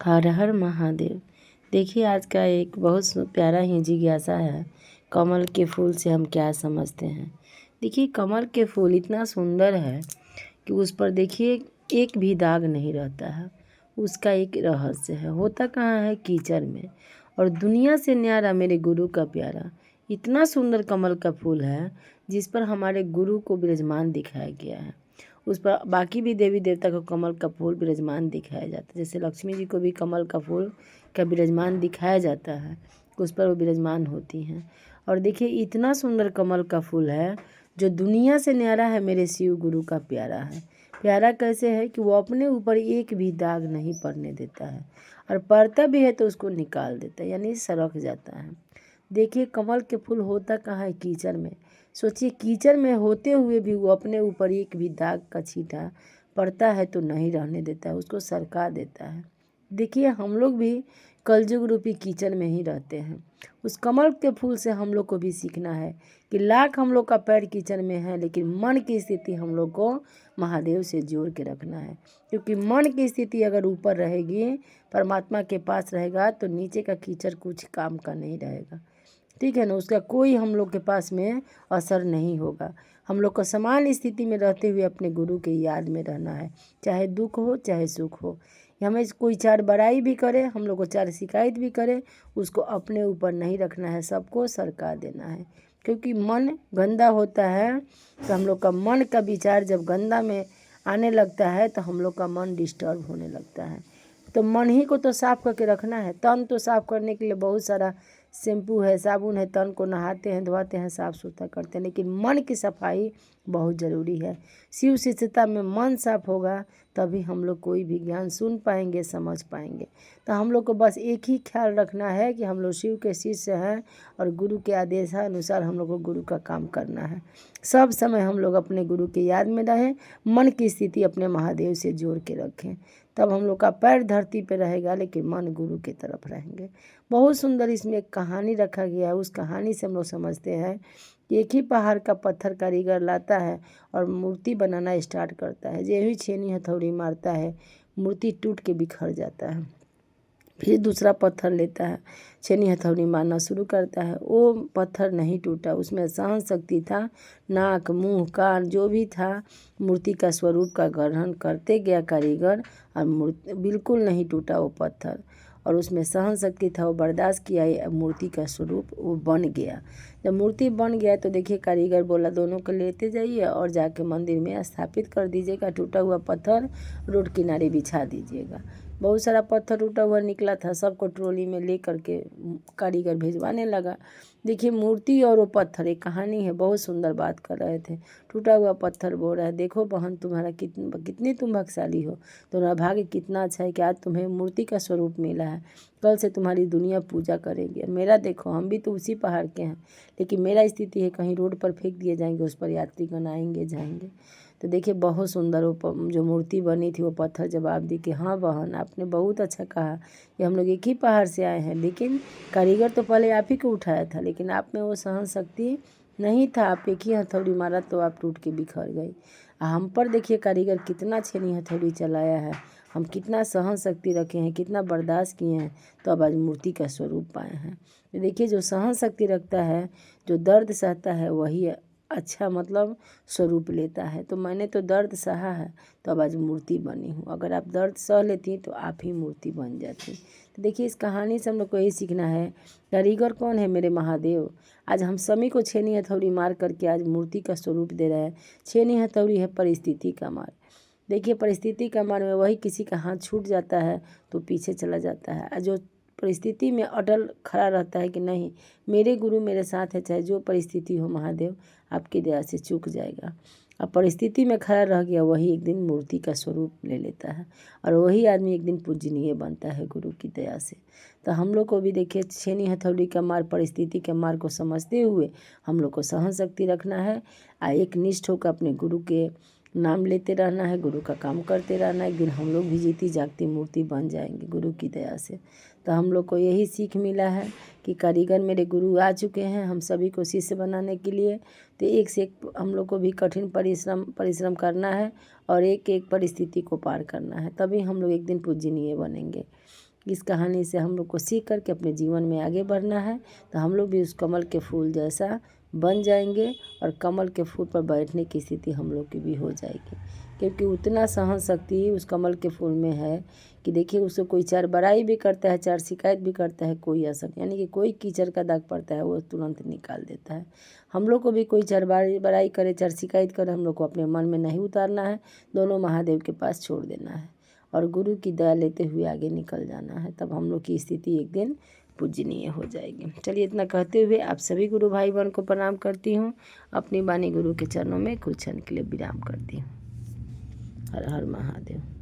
हर हर महादेव। देखिए, आज का एक बहुत प्यारा ही जिज्ञासा है, कमल के फूल से हम क्या समझते हैं। देखिए, कमल के फूल इतना सुंदर है कि उस पर देखिए एक भी दाग नहीं रहता है। उसका एक रहस्य है, होता कहाँ है, कीचड़ में। और दुनिया से न्यारा मेरे गुरु का प्यारा, इतना सुंदर कमल का फूल है जिस पर हमारे गुरु को विराजमान दिखाया गया है। उस पर बाकी भी देवी देवता को कमल का फूल विराजमान दिखाया जाता है। जैसे लक्ष्मी जी को भी कमल का फूल का विराजमान दिखाया जाता है, उस पर वो विराजमान होती हैं। और देखिए, इतना सुंदर कमल का फूल है जो दुनिया से न्यारा है, मेरे शिव गुरु का प्यारा है। प्यारा कैसे है कि वो अपने ऊपर एक भी दाग नहीं पड़ने देता है, और पड़ता भी है तो उसको निकाल देता है, यानी सरक जाता है। देखिए, कमल के फूल होता कहाँ है, कीचड़ में। सोचिए, कीचड़ में होते हुए भी वो अपने ऊपर एक भी दाग का छींटा पड़ता है तो नहीं रहने देता है, उसको सरका देता है। देखिए, हम लोग भी कलयुग रूपी कीचड़ में ही रहते हैं। उस कमल के फूल से हम लोग को भी सीखना है कि लाख हम लोग का पैर कीचड़ में है, लेकिन मन की स्थिति हम लोग को महादेव से जोड़ के रखना है। क्योंकि मन की स्थिति अगर ऊपर रहेगी, परमात्मा के पास रहेगा, तो नीचे का कीचड़ कुछ काम का नहीं रहेगा। ठीक है ना, उसका कोई हम लोग के पास में असर नहीं होगा। हम लोग को समान स्थिति में रहते हुए अपने गुरु के याद में रहना है, चाहे दुख हो चाहे सुख हो। हमें कोई चार बड़ाई भी करे, हम लोग को चार शिकायत भी करे, उसको अपने ऊपर नहीं रखना है, सबको सरका देना है। क्योंकि मन गंदा होता है, तो हम लोग का मन का विचार जब गंदा में आने लगता है तो हम लोग का मन डिस्टर्ब होने लगता है। तो मन ही को तो साफ़ करके रखना है। तन तो साफ़ करने के लिए बहुत सारा शैम्पू है, साबुन है, तन को नहाते हैं, धोते हैं, साफ़ सुथरा करते हैं, लेकिन मन की सफाई बहुत ज़रूरी है। शिव शिष्यता में मन साफ होगा, तभी हम लोग कोई भी ज्ञान सुन पाएंगे, समझ पाएंगे। तो हम लोग को बस एक ही ख्याल रखना है कि हम लोग शिव के शिष्य हैं, और गुरु के आदेशानुसार हम लोग को गुरु का काम करना है। सब समय हम लोग अपने गुरु के याद में रहें, मन की स्थिति अपने महादेव से जोड़ के रखें, तब हम लोग का पैर धरती पे रहेगा, लेकिन मन गुरु की तरफ रहेंगे। बहुत सुंदर इसमें एक कहानी रखा गया है। उस कहानी से हम लोग समझते हैं कि एक ही पहाड़ का पत्थर कारीगर लाता है और मूर्ति बनाना स्टार्ट करता है। जो ही छेनी हथौड़ी मारता है, मूर्ति टूट के बिखर जाता है। फिर दूसरा पत्थर लेता है, छेनी हथौड़ी मारना शुरू करता है, वो पत्थर नहीं टूटा। उसमें सहन शक्ति था, नाक मुंह कान जो भी था, मूर्ति का स्वरूप का ग्रहण करते गया कारीगर, और मूर्ति बिल्कुल नहीं टूटा वो पत्थर। और उसमें सहन शक्ति था, वो बर्दाश्त किया, मूर्ति का स्वरूप वो बन गया। जब मूर्ति बन गया तो देखिए, कारीगर बोला दोनों को लेते जाइए और जाके मंदिर में स्थापित कर दीजिएगा। टूटा हुआ पत्थर रोड किनारे बिछा दीजिएगा। बहुत सारा पत्थर टूटा हुआ निकला था, सबको ट्रॉली में ले करके कारीगर भिजवाने लगा। देखिए, मूर्ति और वो पत्थर एक कहानी है, बहुत सुंदर बात कर रहे थे। टूटा हुआ पत्थर बोल रहा है, देखो बहन, तुम्हारा कितनी तुम भाग्यशाली हो, तुम्हारा भाग्य कितना अच्छा है कि आज तुम्हें मूर्ति का स्वरूप मिला है। कल से तुम्हारी दुनिया पूजा करेगी। मेरा देखो, हम भी तो उसी पहाड़ के हैं, लेकिन मेरा स्थिति है कहीं रोड पर फेंक दिए जाएंगे, उस पर यात्रीगण आएंगे जाएंगे। तो देखिए, बहुत सुंदर वो जो मूर्ति बनी थी, वो पत्थर जवाब दी कि हाँ बहन, आपने बहुत अच्छा कहा, कि हम लोग एक ही पहाड़ से आए हैं, लेकिन कारीगर तो पहले आप ही को उठाया था, लेकिन आप में वो सहन शक्ति नहीं था। आप एक ही हथौड़ी मारा तो आप टूट के बिखर गई। हम पर देखिए, कारीगर कितना छेनी हथौड़ी चलाया है, हम कितना सहन शक्ति रखे हैं, कितना बर्दाश्त किए हैं, तो अब आज मूर्ति का स्वरूप पाए हैं। तो देखिए, जो सहन शक्ति रखता है, जो दर्द सहता है, वही अच्छा मतलब स्वरूप लेता है। तो मैंने तो दर्द सहा है, तो अब आज मूर्ति बनी हूँ। अगर आप दर्द सह लेती तो आप ही मूर्ति बन जाती। तो देखिए, इस कहानी से हम लोग को यही सीखना है, कारीगर कौन है, मेरे महादेव। आज हम सभी को छेनी हथौड़ी मार करके आज मूर्ति का स्वरूप दे रहे हैं। छेनी हथौड़ी है परिस्थिति का मार। देखिए, परिस्थिति का मार में वही किसी का हाथ छूट जाता है तो पीछे चला जाता है, जो परिस्थिति में अटल खड़ा रहता है कि नहीं, मेरे गुरु मेरे साथ है, चाहे जो परिस्थिति हो, महादेव आपकी दया से चूक जाएगा। अब परिस्थिति में खड़ा रह गया, वही एक दिन मूर्ति का स्वरूप ले लेता है, और वही आदमी एक दिन पूजनीय बनता है गुरु की दया से। तो हम लोग को भी देखिए, छेनी हथौड़ी का मार, परिस्थिति के मार को समझते हुए हम लोग को सहन शक्ति रखना है, एक निष्ठ होकर अपने गुरु के नाम लेते रहना है, गुरु का काम करते रहना है। एक दिन हम लोग भी जीती जागती मूर्ति बन जाएंगे गुरु की दया से। तो हम लोग को यही सीख मिला है कि कारीगर मेरे गुरु आ चुके हैं हम सभी को शिष्य बनाने के लिए। तो एक से एक हम लोग को भी कठिन परिश्रम करना है, और एक एक परिस्थिति को पार करना है, तभी हम लोग एक दिन पूजनीय बनेंगे। इस कहानी से हम लोग को सीख करके अपने जीवन में आगे बढ़ना है, तो हम लोग भी उस कमल के फूल जैसा बन जाएंगे और कमल के फूल पर बैठने की स्थिति हम लोग की भी हो जाएगी। क्योंकि उतना सहन शक्ति उस कमल के फूल में है कि देखिए, उसको कोई चार बड़ाई भी करता है, चार शिकायत भी करता है, कोई असर, यानी कि कोई कीचड़ का दाग पड़ता है वो तुरंत निकाल देता है। हम लोग को भी कोई चार बड़ाई करे, चार शिकायत करे, हम लोग को अपने मन में नहीं उतारना है, दोनों महादेव के पास छोड़ देना है और गुरु की दया लेते हुए आगे निकल जाना है। तब हम लोग की स्थिति एक दिन पूजनीय हो जाएगी। चलिए, इतना कहते हुए आप सभी गुरु भाई बहन को प्रणाम करती हूँ। अपनी वाणी गुरु के चरणों में कुछ क्षण के लिए विराम करती हूँ। हर हर महादेव।